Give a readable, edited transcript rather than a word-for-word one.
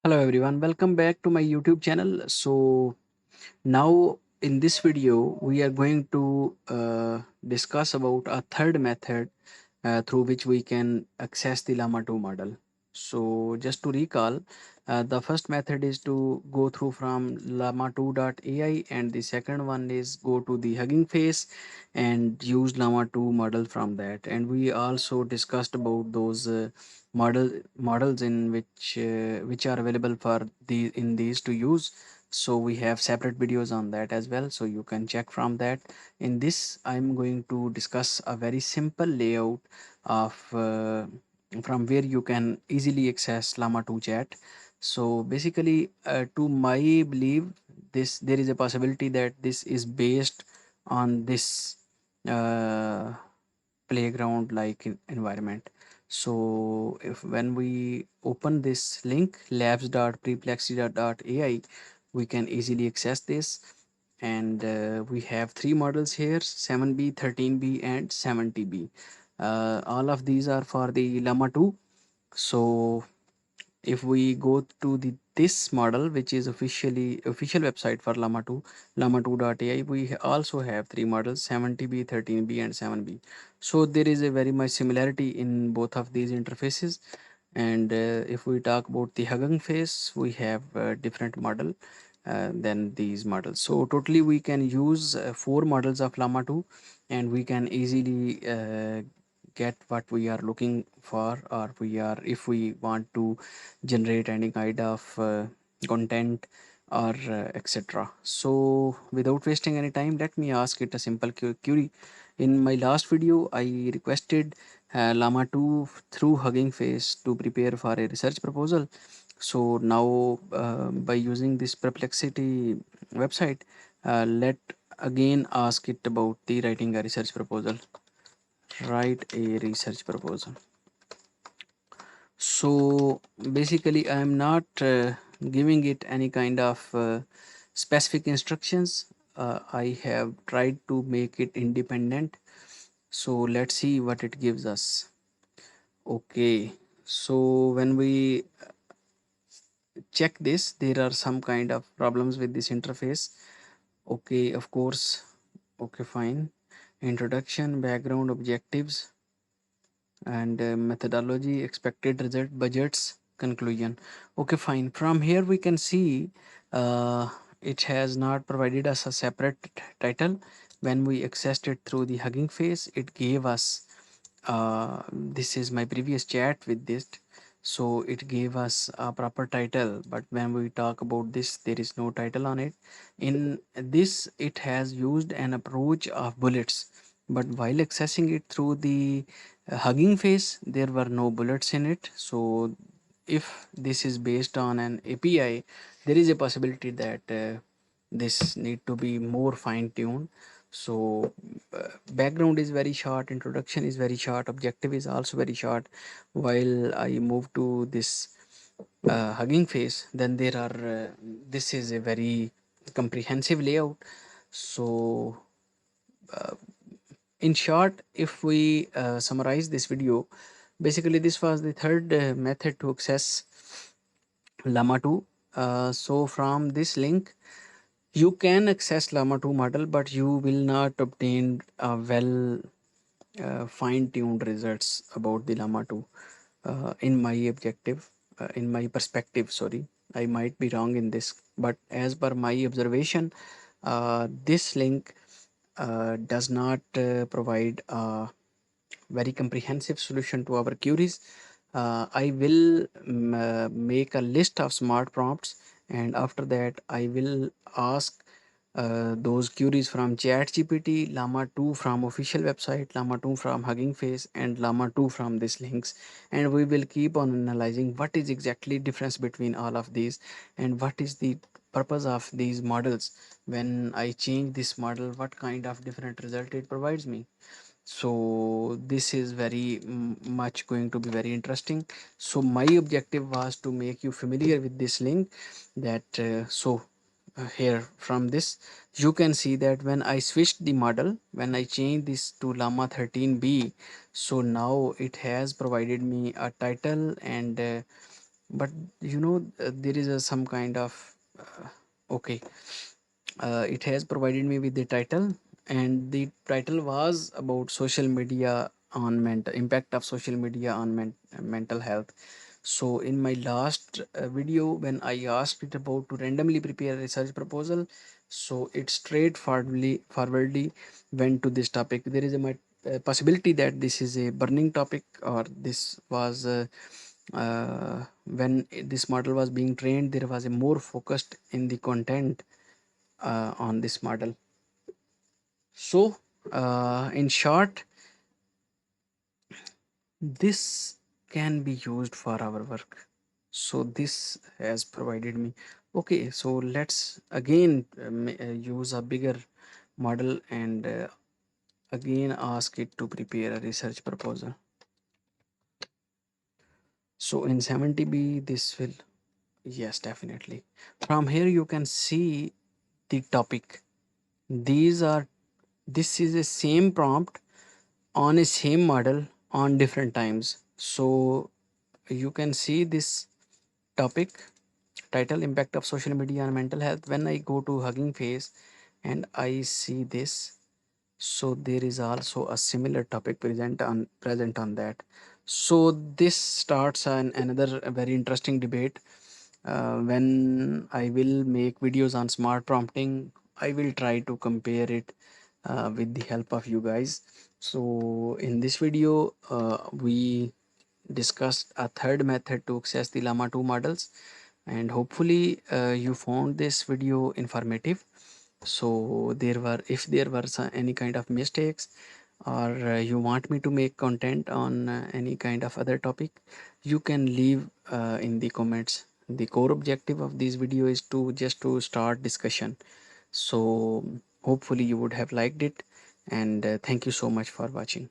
Hello everyone, welcome back to my YouTube channel. So now in this video we are going to discuss about a third method through which we can access the Llama 2 model. So just to recall, the first method is to go through from Llama2.ai, and the second one is go to the Hugging Face and use Llama 2 model from that. And we also discussed about those models in which are available for the in these to use. So we have separate videos on that as well, so you can check from that. In this I'm going to discuss a very simple layout of from where you can easily access Llama 2 chat. So basically, to my belief, this there is a possibility that this is based on this uh, playground like environment. So if when we open this link labs.perplexity.ai, we can easily access this. And we have three models here: 7b, 13b, and 70b. All of these are for the Llama 2. So if we go to the this model, which is official website for Llama 2, llama2.ai, we also have three models: 70b, 13b, and 7b. So there is a very much similarity in both of these interfaces. And if we talk about the Hugging Face, we have a different model than these models. So totally we can use four models of Llama 2, and we can easily get what we are looking for, or we are if we want to generate any kind of content or etc. So without wasting any time, let me ask it a simple query. In my last video I requested Llama 2 through Hugging Face to prepare for a research proposal. So now by using this Perplexity website, let again ask it about the writing a research proposal. Write a research proposal. So basically I am not giving it any kind of specific instructions. I have tried to make it independent. So let's see what it gives us. Okay, so when we check this, there are some kind of problems with this interface. Okay, of course. Okay, fine. Introduction, background, objectives, and methodology, expected result, budgets, conclusion. Okay, fine. From here we can see it has not provided us a separate title. When we accessed it through the Hugging Face, it gave us this is my previous chat with this. So it gave us a proper title, but when we talk about this, there is no title on it. In this, it has used an approach of bullets, but while accessing it through the Hugging Face, there were no bullets in it. So if this is based on an API, there is a possibility that this need to be more fine tuned. So background is very short, introduction is very short, objective is also very short. While I move to this Hugging Face, then there are this is a very comprehensive layout. So in short, if we summarize this video, basically this was the third method to access Llama 2. So from this link you can access Llama 2 model, but you will not obtain a well fine-tuned results about the Llama 2. In my objective, in my perspective, sorry, I might be wrong in this, but as per my observation, this link does not provide a very comprehensive solution to our queries. I will make a list of smart prompts, and after that I will ask those queries from ChatGPT, Llama 2 from official website, Llama 2 from Hugging Face, and Llama 2 from these links. And we will keep on analyzing what is exactly difference between all of these, and what is the purpose of these models. When I change this model, what kind of different result it provides me. So this is very much going to be very interesting. So my objective was to make you familiar with this link, that here from this you can see that when I switched the model, when I changed this to Llama 13b, so now it has provided me a title and but there is some kind of okay, it has provided me with the title, and the title was about social media on mental impact of social media on mental health. So in my last video, when I asked it about to randomly prepare a research proposal, so it forwardly went to this topic. There is possibility that this is a burning topic, or this was when this model was being trained, there was a more focused in the content on this model. So in short, this can be used for our work. So this has provided me. Okay, so let's again use a bigger model, and again ask it to prepare a research proposal. So in 70b, this will, yes, definitely. From here you can see the topic. These are, this is the same prompt on a same model on different times. So you can see this topic title, impact of social media on mental health. When I go to Hugging Face and I see this, so there is also a similar topic present on that. So this starts another very interesting debate. When I will make videos on smart prompting, I will try to compare it with the help of you guys. So in this video, we discussed a third method to access the Llama 2 models, and hopefully you found this video informative. So there were, if there were any kind of mistakes, or you want me to make content on any kind of other topic, you can leave in the comments. The core objective of this video is to just to start discussion. So hopefully you would have liked it, and thank you so much for watching.